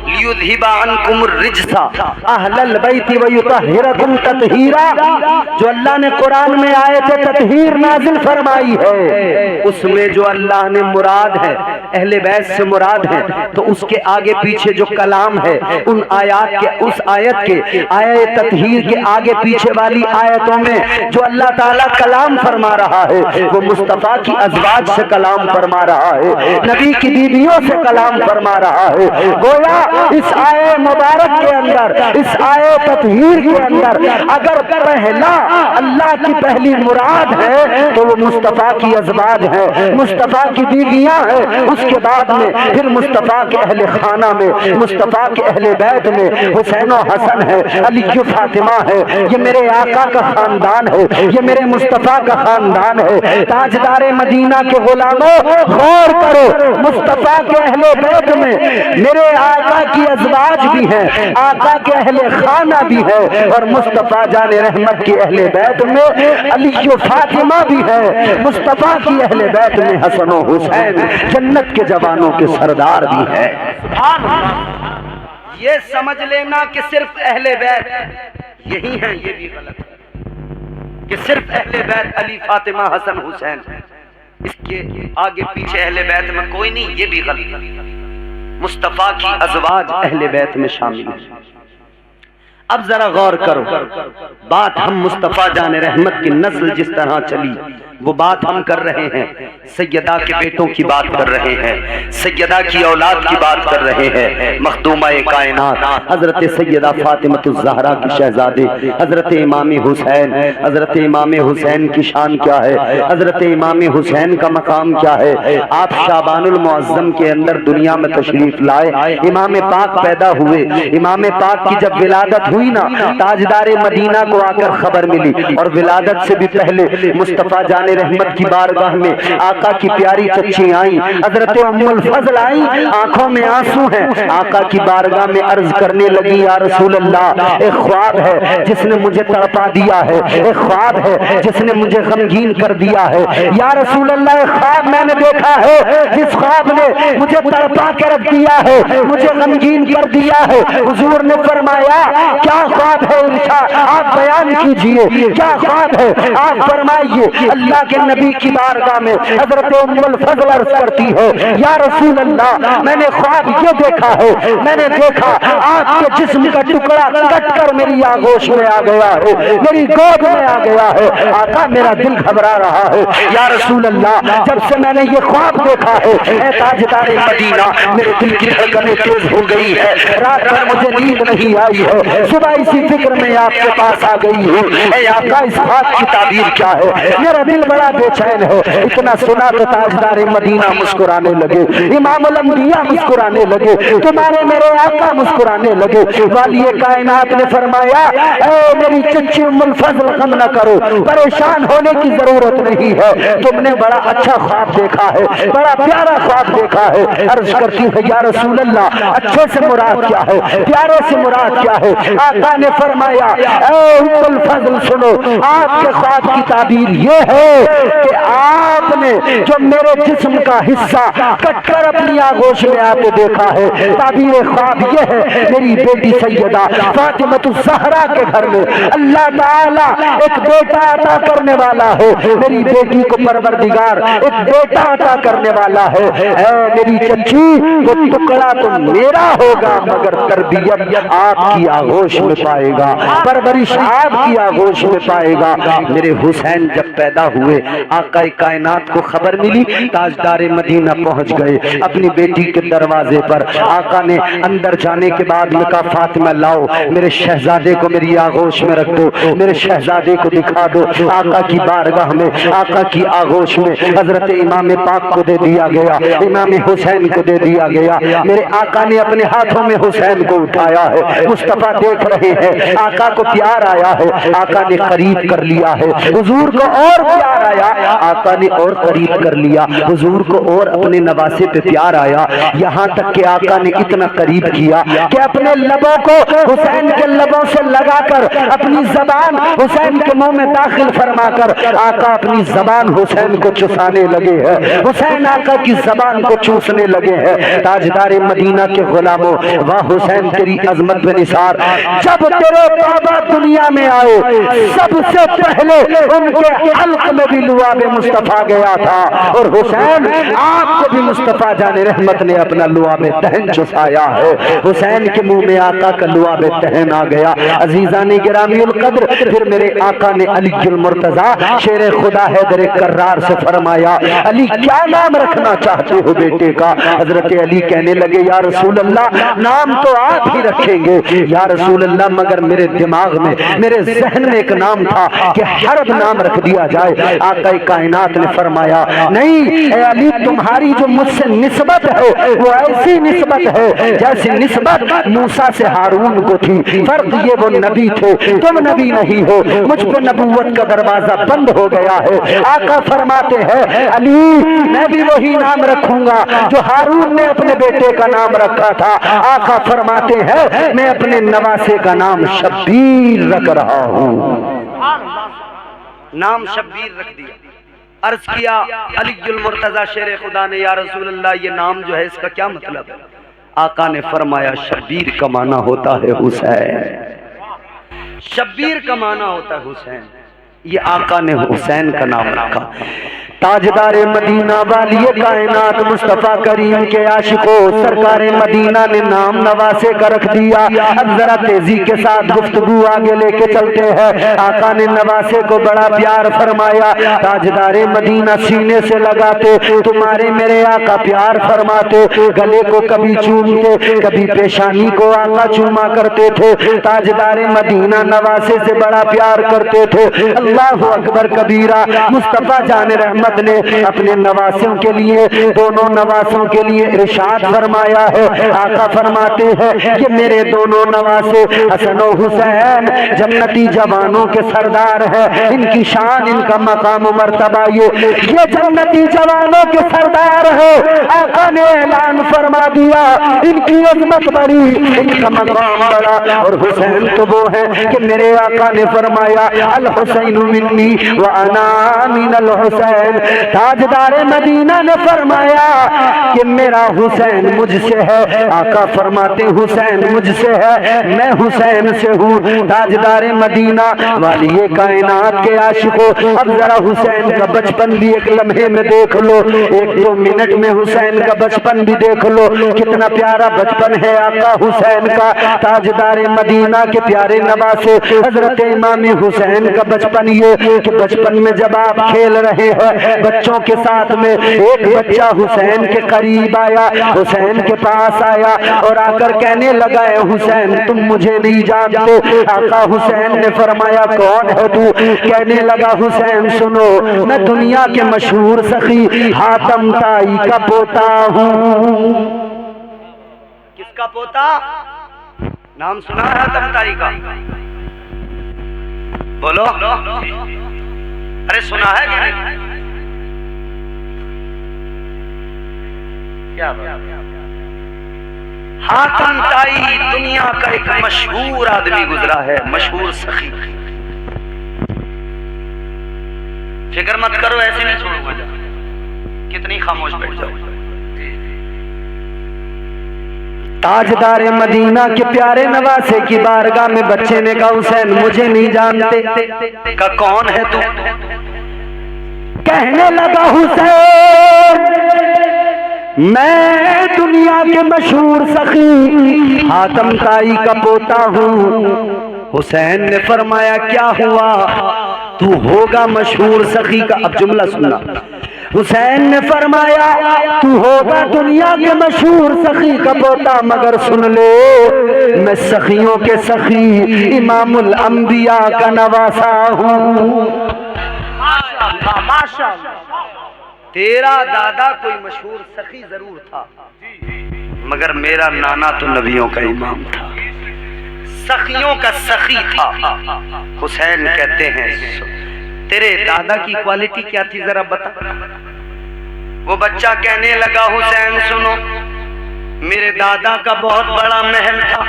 لیذہب عنکم الرجس اہل البیت ویطہرکم تطہیرا، جو اللہ نے قرآن میں آیت تطہیر نازل فرمائی ہے اس میں جو اللہ نے مراد ہے اہل بیت سے مراد ہے تو اس کے آگے پیچھے جو کلام ہے ان آیات کے اس آیت کے آیت تطہیر کے آگے پیچھے والی آیتوں میں جو اللہ تعالیٰ کلام فرما رہا ہے وہ مصطفیٰ کی ازواج سے کلام فرما رہا ہے، نبی کی بیویوں سے کلام فرما رہا ہے۔ گویا اس آیت مبارک کے اندر، اس آیت تطہیر کے اندر اگر پہلا اللہ کی پہلی مراد ہے تو وہ مصطفیٰ کی ازواج ہے، مصطفیٰ کی بیویاں ہیں، اس کے بعد میں پھر مصطفیٰ کے اہل خانہ میں، مصطفیٰ کے اہل بیت میں حسین و حسن ہے، علی و فاطمہ ہے، یہ میرے آقا کا خاندان ہے، یہ میرے مصطفیٰ کا خاندان ہے۔ تاجدار مدینہ کے غلاموں غور کرو، مصطفیٰ کے اہل بیت میں میرے آقا کی ازواج بھی ہیں، آقا کے اہل خانہ بھی ہے اور مصطفیٰ جان رحمت کی اہل بیت میں علی و فاطمہ بھی ہے، مصطفیٰ کی اہل بیت میں حسن و حسین جنت کے جوانوں کے سردار بھی ہے۔ یہ سمجھ لینا کہ صرف اہل بیت یہی ہیں یہ بھی غلط ہے۔ کہ صرف اہل بیت علی، فاطمہ، حسن، حسین، اس کے آگے پیچھے اہل بیت میں کوئی نہیں، یہ بھی غلط۔ مصطفیٰ کی ازواج اہل بیت میں شامل ہیں۔ اب ذرا غور کرو، بات ہم مصطفیٰ جان رحمت کی نسل جس طرح چلی وہ بات ہم کر رہے ہیں، سیدہ کے بیٹوں کی بات کر رہے ہیں، سیدہ کی اولاد کی بات کر رہے ہیں، مخدومہ کائنات حضرت سیدہ فاطمہ الزہرا کی شہزادے حضرت امام حسین، حضرت امام حسین کی شان کیا ہے، حضرت امام حسین کا مقام کیا ہے۔ آپ شعبان المعظم کے اندر دنیا میں تشریف لائے، امام پاک پیدا ہوئے، امام پاک کی جب ولادت ہوئی نا، تاجدار مدینہ کو آ کر خبر ملی، اور ولادت سے بھی پہلے مصطفیٰ جان رحمت کی بارگاہ میں آقا کی پیاری چچی آئیں، حضرت ام الفضل آئیں، آنکھوں میں آنسو ہیں، آقا کی بارگاہ میں عرض کرنے لگی، یا رسول اللہ، ایک خواب ہے جس نے مجھے تڑپا دیا ہے، ایک خواب ہے جس نے مجھے غمگین کر دیا ہے، یا رسول اللہ، ایک خواب میں نے دیکھا ہے جس خواب نے مجھے تڑپا کے رکھ دیا ہے، مجھے غمگین کر دیا ہے۔ حضور نے فرمایا کیا خواب ہے ارشاد، آپ بیان کیجئے کیا خواب ہے، آپ فرمائیے۔ اللہ کے نبی کی بارگاہ میں حضرت ام الفضل عرض کرتی ہے، یا رسول اللہ، میں نے خواب یہ دیکھا ہے، میں نے دیکھا آپ کے جسم کا ٹکڑا کٹ کر میری آغوش میں آ گیا ہے، میری گود میں آ گیا ہے، آقا میرا دل گھبرا رہا ہے، یا رسول اللہ، جب سے میں نے یہ خواب دیکھا ہے، اے تاجدار مدینہ، میرے دل کی دھڑکنیں تیز ہو گئی ہے، رات بھر مجھے نیند نہیں آئی ہے، صبح اسی فکر میں آپ کے پاس آ گئی ہوں، اے آقا اس بات کی تعبیر کیا ہے، میرا دل بڑا بے چین ہے۔ اتنا سنا تو تاجدار مدینہ مسکرانے لگے، امام الانبیاء مسکرانے لگے، تمہارے میرے آقا مسکرانے لگے۔ والی کائنات نے فرمایا، اے میری چچی ام الفضل، غم نہ کرو، پریشان ہونے کی ضرورت نہیں ہے، تم نے بڑا اچھا خواب دیکھا ہے، بڑا پیارا خواب دیکھا ہے۔ عرض کرتی ہے، یا رسول اللہ، اچھے سے مراد کیا ہے، پیارے سے مراد کیا ہے؟ آقا نے فرمایا، اے ام الفضل سنو، آپ کے خواب کی تعبیر یہ ہے کہ آپ نے جو میرے جسم کا حصہ کٹ کر اپنی آغوش میں آتے دیکھا ہے، تعبیر خواب یہ ہے، میری بیٹی سیدہ فاطمہ الزہرا کے گھر میں اللہ تعالیٰ ایک بیٹا عطا کرنے والا ہے، میری بیٹی کو پروردگار ایک بیٹا عطا کرنے والا ہے۔ اے میری چچی، وہ ٹکڑا تو میرا ہوگا مگر تربیت آپ کی آغوش میں پائے گا، پرورش آپ کی آغوش میں پائے گا۔ میرے حسین جب پیدا ہوئے، آقا کائنات کو خبر ملی، تاجدار مدینہ پہنچ گئے اپنی بیٹی کے دروازے پر۔ آقا نے اندر جانے کے بعد کہا، فاطمہ لاؤ، میرے شہزادے کو میری آغوش میں رکھ دو، میرے شہزادے کو دکھا دو۔ آقا کی بارگاہ میں، آقا کی آغوش میں حضرت امام پاک کو دے دیا گیا، امام حسین کو دے دیا گیا۔ میرے آقا نے اپنے ہاتھوں میں حسین کو اٹھایا ہے، مصطفیٰ دیکھ رہے ہیں، آقا کو پیار آیا ہے، آقا نے قریب کر لیا ہے، حضور کو اور پیار آیا، آقا نے اور قریب کر لیا، حضور کو اور اپنے نواسے پہ پیار آیا، یہاں تک کہ آقا نے اتنا قریب کیا کہ اپنے لبوں کو حسین کے لبوں سے لگا کر اپنی زبان حسین کے منہ میں داخل فرما کر آقا اپنی زبان حسین کو چوسانے لگے ہیں، حسین آقا کی زبان کو چوسنے لگے ہیں۔ تاجدار مدینہ کے غلاموں، واہ حسین تیری عظمت و نثار، جب تیرے بابا دنیا میں آئے سب سے پہلے ان کے حلق میں بھی لعاب مصطفیٰ گیا تھا، اور حسین آپ کو بھی مصطفیٰ جان رحمت نے اپنا لعاب تہن چسایا ہے۔ حسین کے منہ میں آقا کا لعاب تہن آ گیا۔ عزیزان گرامی القدر، پھر میرے آقا نے علی المرتضی شیر خدا حیدر کرار سے فرمایا، علی کیا نام رکھنا چاہتے ہو بیٹے کا؟ حضرت علی کہنے لگے، یا رسول اللہ نام تو آپ ہی رکھیں گے یا رسول اللہ، مگر میرے دماغ میں، میرے ذہن میں ایک نام تھا کہ حرب نام رکھ دیا جائے۔ آقا کائنات نے فرمایا، نہیں اے علی، تمہاری جو مجھ سے نسبت ہے وہ ایسی نسبت ہے جیسی نسبت موسیٰ سے ہارون کو تھی، فرق یہ وہ نبی تھے، تم نبی نہیں ہو، مجھ پہ نبوت کا دروازہ بند ہو گیا ہے۔ آقا فرماتے ہیں، علی میں بھی وہی نام رکھوں گا جو ہارون نے اپنے بیٹے کا نام رکھا تھا۔ آقا فرماتے ہیں، میں اپنے نواسے کا نام شبیر رکھ رہا ہوں۔ نام شبیر رکھ دیا۔ عرض کیا علی المرتضی شیر خدا نے، یا رسول اللہ یہ نام جو ہے اس کا کیا مطلب ہے؟ آقا نے فرمایا، شبیر کا معنی ہوتا ہے حسین، شبیر کا معنی ہوتا ہے حسین۔ یہ آقا نے حسین کا نام رکھا۔ تاجدار مدینہ والی کائنات مصطفیٰ کریم کے عاشقوں، سرکار مدینہ نے نام نواسے کا رکھ دیا۔ اب ذرا تیزی کے ساتھ گفتگو آگے لے کے چلتے ہیں۔ آقا نے نواسے کو بڑا پیار فرمایا۔ تاجدار مدینہ سینے سے لگاتے، تمہارے میرے آقا پیار فرماتے، گلے کو کبھی چومتے، کبھی پیشانی کو آقا چوما کرتے تھے۔ تاجدار مدینہ نواسے سے بڑا پیار کرتے تھے۔ اللہ اکبر کبیرہ۔ مصطفیٰ جان رحمت نے اپنے نواسوں کے لیے، دونوں نواسوں کے لیے ارشاد فرمایا ہے۔ آقا فرماتے ہیں کہ میرے دونوں نواسے حسن و حسین جنتی جوانوں کے سردار ہیں، ان کی شان، ان کا مقام و مرتبہ یہ جنتی جوانوں کے سردار ہے۔ آقا نے اعلان فرما دیا ان کی عظمت بڑی، ان کا مقام بڑا، اور حسین تو وہ ہے کہ میرے آقا نے فرمایا الحسین منی وانا من الحسین۔ تاجدار مدینہ نے فرمایا کہ میرا حسین مجھ سے ہے۔ آقا فرماتے حسین مجھ سے ہے، میں حسین سے ہوں۔ تاجدار مدینہ والی کائنات کے عاشقوں، اب ذرا حسین کا بچپن بھی ایک لمحے میں دیکھ لو، ایک دو منٹ میں حسین کا بچپن بھی دیکھ لو، کتنا پیارا بچپن ہے آقا حسین کا۔ تاجدار مدینہ کے پیارے نواسے حضرت امام حسین کا بچپن یہ کہ بچپن میں جب آپ کھیل رہے ہیں بچوں کے ساتھ میں، ایک بچہ حسین کے قریب آیا، حسین کے پاس آیا اور آ کر کہنے لگا اے حسین تم مجھے نہیں جانتے۔ آقا حسین نے فرمایا کون ہے تو؟ کہنے لگا حسین سنو، میں دنیا کے مشہور سخی حاتم طائی کا پوتا ہوں۔ کس کا پوتا؟ نام سنا ہے حاتم طائی کا؟ بولو، ارے سنا ہے کہ نہیں؟ کیا حاتم طائی دنیا کا ایک مشہور آدمی گزرا ہے، مشہور سخی۔ فکر مت کرو، ایسے نہیں چھوڑوں گا، کتنی خاموش بیٹھ جاؤ۔ تاجدار مدینہ کے پیارے نواسے کی بارگاہ میں بچے نے کہا حسین مجھے نہیں جانتے۔ کہ کون ہے تو؟ کہنے لگا حسین میں دنیا کے مشہور سخی حاتم طائی کا پوتا ہوں۔ حسین نے فرمایا کیا ہوا؟ تو ہوگا مشہور سخی کا، اب جملہ سننا، حسین نے فرمایا تو ہوگا دنیا کے مشہور سخی کا پوتا، مگر سن لے میں سخیوں کے سخی امام الانبیاء کا نواسا ہوں۔ تیرا دادا کوئی مشہور سخی ضرور تھا، مگر میرا نانا تو نبیوں کا امام تھا، سخیوں کا سخی تھا۔ حسین کہتے ہیں تیرے دادا کی کوالٹی کیا تھی ذرا بتا۔ وہ بچہ کہنے لگا حسین سنو، میرے دادا کا بہت بڑا محل تھا،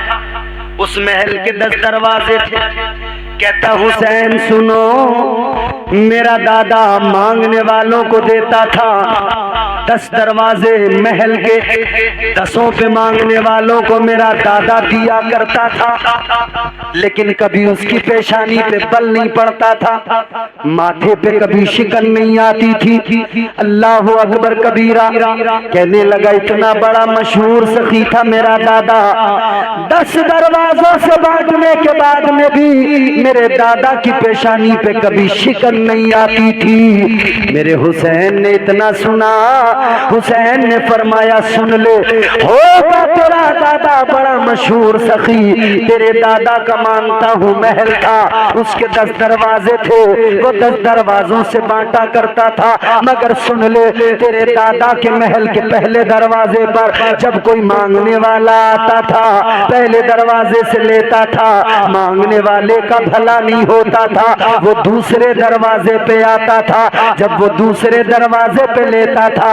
اس محل کے 10 دروازے تھے۔ کہتا حسین سنو، میرا دادا مانگنے والوں کو دیتا تھا 10 دروازے محل کے، 10 پہ مانگنے والوں کو میرا دادا دیا کرتا تھا، لیکن کبھی اس کی پیشانی پہ بل نہیں پڑتا تھا، ماتھے پہ کبھی شکن نہیں آتی تھی۔ اللہ اکبر کبیرہ۔ کہنے لگا اتنا بڑا مشہور سخی تھا میرا دادا، 10 دروازوں سے بانٹنے کے بعد میں بھی میرے دادا کی پیشانی پہ کبھی شکن نہیں آتی تھی۔ میرے حسین نے اتنا سنا، حسین نے فرمایا سن لے، ہوگا تیرا دادا بڑا مشہور سخی، تیرے دادا کا مانتا ہوں محل تھا، اس کے 10 دروازے تھے، وہ 10 دروازوں سے بانٹا کرتا تھا، مگر سن لے تیرے دادا کے محل کے پہلے دروازے پر جب کوئی مانگنے والا آتا تھا پہلے دروازے سے لیتا تھا، مانگنے والے کا بھلا نہیں ہوتا تھا، وہ دوسرے دروازے پہ آتا تھا، جب وہ دوسرے دروازے پہ لیتا تھا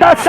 10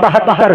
72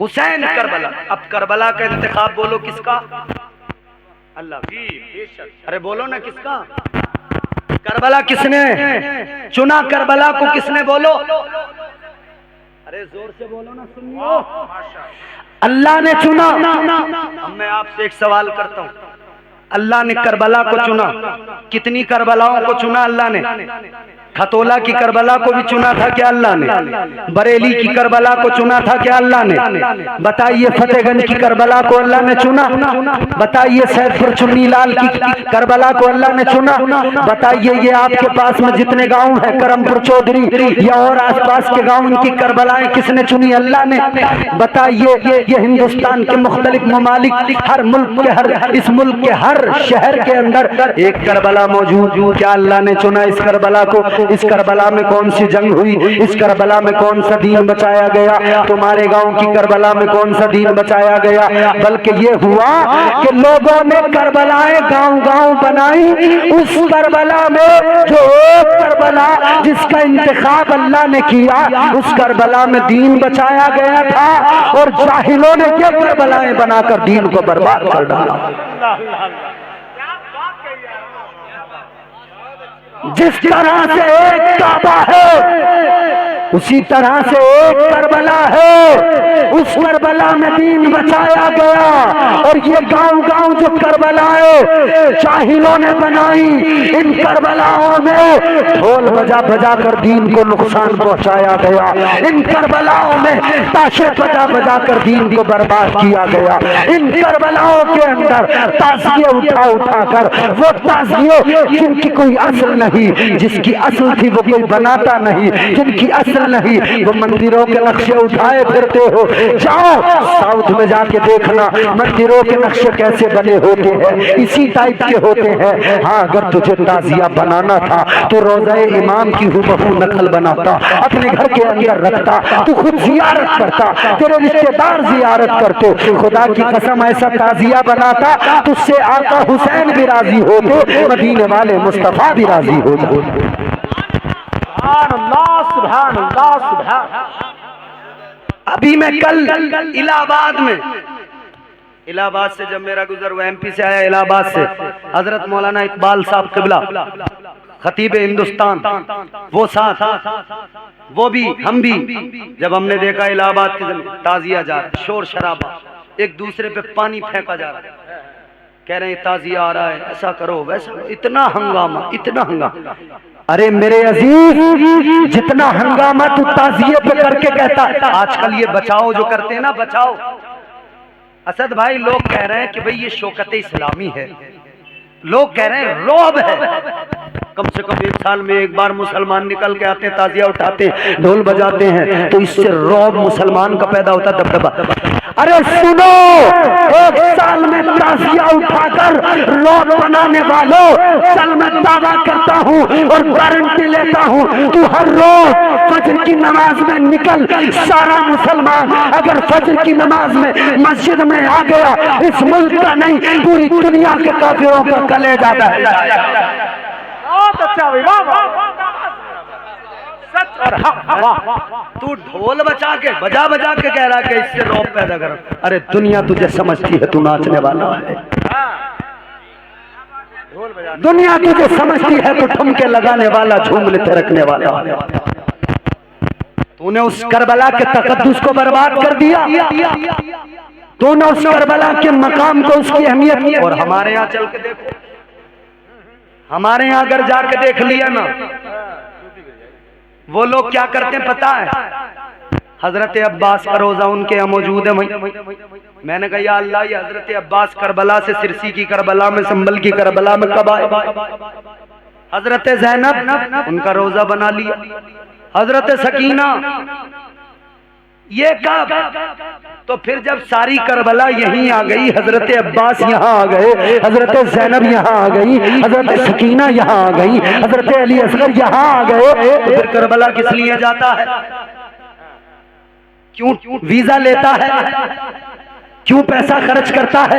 حسین کربلا. اب کربلا کا انتخاب بولو کس کا؟ اللہ. ارے بولو نا کس کا؟ کربلا کس نے چنا؟ کربلا کو کس نے؟ بولو. ارے زور سے بولو نا سنیو. اللہ نے چنا. اب میں آپ سے ایک سوال کرتا ہوں. اللہ نے کربلا کو چنا. کتنی کربلاؤں کو چنا اللہ نے؟ کھتولا کی کربلا کو بھی چنا تھا کیا اللہ نے؟ بریلی کی کربلا کو چنا تھا کیا اللہ نے؟ بتائیے فتح گنج کی کربلا کو اللہ نے چنا؟ بتائیے سیف پور چنی لال کی کربلا کو اللہ نے چنا؟ بتائیے یہ آپ کے پاس میں جتنے گاؤں ہیں کرم پور چودھری یا اور آس پاس کے گاؤں، ان کی کربلائیں کس نے چنی؟ اللہ نے. بتائیے یہ ہندوستان کے مختلف ممالک، ہر ملک کے اس ملک کے ہر شہر کے اندر ایک کربلا موجود، کیا اللہ نے چنا اس کربلا کو؟ اس کربلا میں کون سی جنگ ہوئی؟ اس کربلا میں کون سا دین بچایا گیا؟ تمہارے گاؤں کی کربلا میں کون سا دین بچایا گیا؟ بلکہ یہ ہوا کہ لوگوں نے کربلائیں گاؤں گاؤں بنائی. اس کربلا میں جو ایک کربلا جس کا انتخاب اللہ نے کیا، اس کربلا میں دین بچایا گیا تھا، اور جاہلوں نے یہ کربلائیں بنا کر دین کو برباد کر ڈالا. جس طرح سے ایک کعبہ ہے، اسی طرح سے ایک کربلا ہے. اس کربلا میں دین بچایا گیا، اور یہ گاؤں گاؤں جو کربلائیں جاہلوں نے بنائی، ان کربلاؤں میں ڈھول بجا بجا کر دین کو نقصان پہنچایا گیا. ان کربلاؤں میں تاشے بجا بجا کر دین کو برباد کیا گیا. ان کربلاؤں کے اندر تعزیے اٹھا اٹھا کر، وہ تعزیے جن کی کوئی اصل نہیں، جس کی اصل تھی وہ کوئی بناتا نہیں، جن کی اصل نہیں وہ مندروں کے نقشے اٹھائے پھرتے ہو. جاؤ ساؤتھ میں جا کے دیکھنا مندروں کے نقشے کیسے بنے ہوتے ہیں، اسی ٹائپ کے ہوتے ہیں. ہاں اگر تجھے تعزیہ بنانا تھا تو روضہ امام کی ہو نقل بناتا، اپنے گھر کے اندر رکھتا، تو خود زیارت کرتا، تیرے رشتے دار زیارت کرتے. خدا کی قسم ایسا تعزیہ بناتا تو اس سے آقا حسین بھی راضی ہوتے، مدینے والے مصطفیٰ بھی راضی ہوتے. سبحان اللہ سبحان اللہ سبحان. ابھی میں کل الہ آباد سے جب میرا گزر ہوا، ایم پی سے آیا الہ آباد سے، حضرت مولانا اقبال صاحب قبلہ خطیب ہندوستان وہ ساتھ، وہ بھی ہم بھی، جب ہم نے دیکھا الہ آباد کی زمین تعزیہ جا رہا، شور شرابہ، ایک دوسرے پہ پانی پھینکا جا رہا، کہہ رہے ہیں تعزیہ آ رہا ہے، ایسا کرو ویسا، اتنا ہنگامہ اتنا ہنگامہ. ارے میرے عزیز، جتنا ہنگامہ تو تعزیے پہ کر کے کہتا، آج کل یہ بچاؤ جو کرتے ہیں نا، بچاؤ. اسد بھائی لوگ کہہ رہے ہیں کہ بھئی یہ شوکت اسلامی ہے، لوگ کہہ رہے ہیں رعب ہے. کم سے کم ایک سال میں ایک بار مسلمان نکل کے آتے ہیں، تعزیہ اٹھاتے ہیں، ڈھول بجاتے ہیں، تو اس سے رعب مسلمان کا پیدا ہوتا ہے، دبدبا. ارے سنو، ایک سال میں تعزیہ اٹھا کر رعب بنانے والوں، چل میں دعویٰ کرتا ہوں اور گارنٹی لیتا ہوں، تو ہر روز فجر کی نماز میں نکل، سارا مسلمان اگر فجر کی نماز میں مسجد میں آ گیا، اس ملک کا نہیں پوری دنیا کے کافروں کا کلیجہ ہے. بہت اچھا ہوئی، واہ واہ. سچ اور حق. تو ڈھول بجا بجا کے کہہ رہا کہ اس سے رعب پیدا کر. ارے دنیا تجھے سمجھتی ہے تو ناچنے والا ہے، دنیا تجھے سمجھتی ہے تو ٹھمکے لگانے والا، جھومنے تھرکنے والا ہے. تو نے اس کربلا کے تقدس کو برباد کر دیا، تو نے اس کربلا کے مقام کو، اس کی اہمیت. اور ہمارے یہاں چل کے دیکھو، ہمارے یہاں اگر جا کے دیکھ لیا نا، وہ لوگ کیا کرتے ہیں پتہ ہے؟ حضرت عباس کا روزہ ان کے یہاں موجود ہے. میں نے کہا یا اللہ، یہ حضرت عباس کربلا سے، سرسی کی کربلا میں، سنبل کی کربلا میں کب آئے؟ حضرت زینب ان کا روزہ بنا لیا، حضرت سکینہ یہ کب؟ تو پھر جب ساری کربلا یہیں آ گئی، حضرت عباس یہاں آ گئے، حضرت زینب یہاں آ گئی، حضرت سکینہ یہاں آ گئی، حضرت علی اصغر یہاں آ گئے، تو پھر کربلا کس لیے جاتا ہے؟ کیوں ویزا لیتا ہے؟ کیوں پیسہ خرچ کرتا ہے,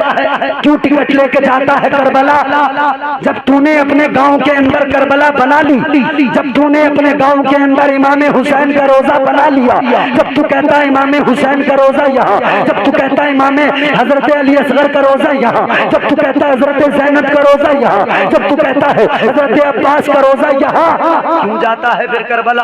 کیوں ٹکٹ لے کے جاتا ہے کربلا؟ جب تو نے اپنے گاؤں کے اندر کربلا بنا لی, جب تو نے اپنے گاؤں کے اندر امام حسین کا روزہ بنا لیا, جب تو کہتا ہے امام حسین کا روزہ یہاں, جب تو کہتا ہے امام حضرت علی اصغر کا روزہ یہاں, جب تو کہتا ہے حضرت زینب کا روزہ یہاں, جب تو کہتا ہے حضرت عباس کا روزہ یہاں, کیوں جاتا ہے پھر کربلا؟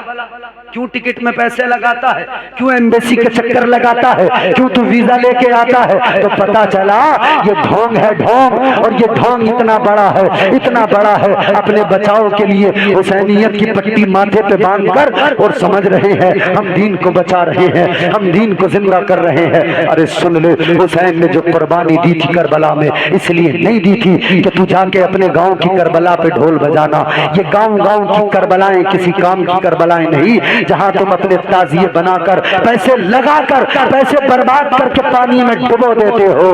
کیوں ٹکٹ میں پیسے لگاتا ہے؟ کیوں ایمبیسی کے چکر لگاتا ہے؟ کیوں تو ویزا لے کے آتا ہے؟ تو پتا چلا یہ ڈھونگ ہے, ڈھونگ. اور یہ ڈھونگ اتنا بڑا ہے, اتنا بڑا ہے, اپنے بچاؤ کے لیے حسینیت کی پٹی ماتھے پہ باندھ کر اور سمجھ رہے ہیں ہم دین کو بچا رہے ہیں, ہم دین کو زندہ کر رہے ہیں. ارے سن لے, حسین نے جو قربانی دی تھی کربلا میں اس لیے نہیں دی تھی کہ تو جا کے اپنے گاؤں کی کربلا پہ ڈھول بجانا. یہ گاؤں گاؤں کی کربلائیں کسی کام کی کربلائیں نہیں جہاں تم اپنے تعزیے بنا کر پیسے لگا کر پیسے برباد کر کے پانی میں ڈبو دیتے ہو.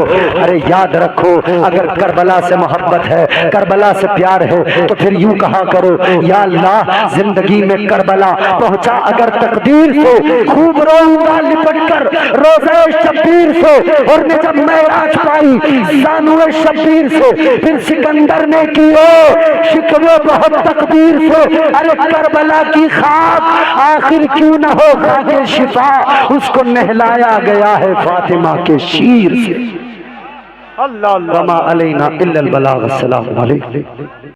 ارے یاد رکھو, اگر کربلا سے محبت ہے, کربلا سے پیار ہے, تو پھر یوں کہا کرو یا اللہ زندگی میں کربلا پہنچا اگر تقدیر سے, خوب روؤں گا لپٹ کر روزہ شبیر سے. اور نے جب معراج پائی زانوے شبیر سے, پھر سکندر نے کیے شکوے بہت تقدیر سے. ارے کربلا کی خاک آخر کیوں نہ ہو خاک شفا, اس کو نہلایا گیا ہے فاطمہ کے شیر سے. اللہ اللہ وما علینا الا البلاغ. السلام علیکم.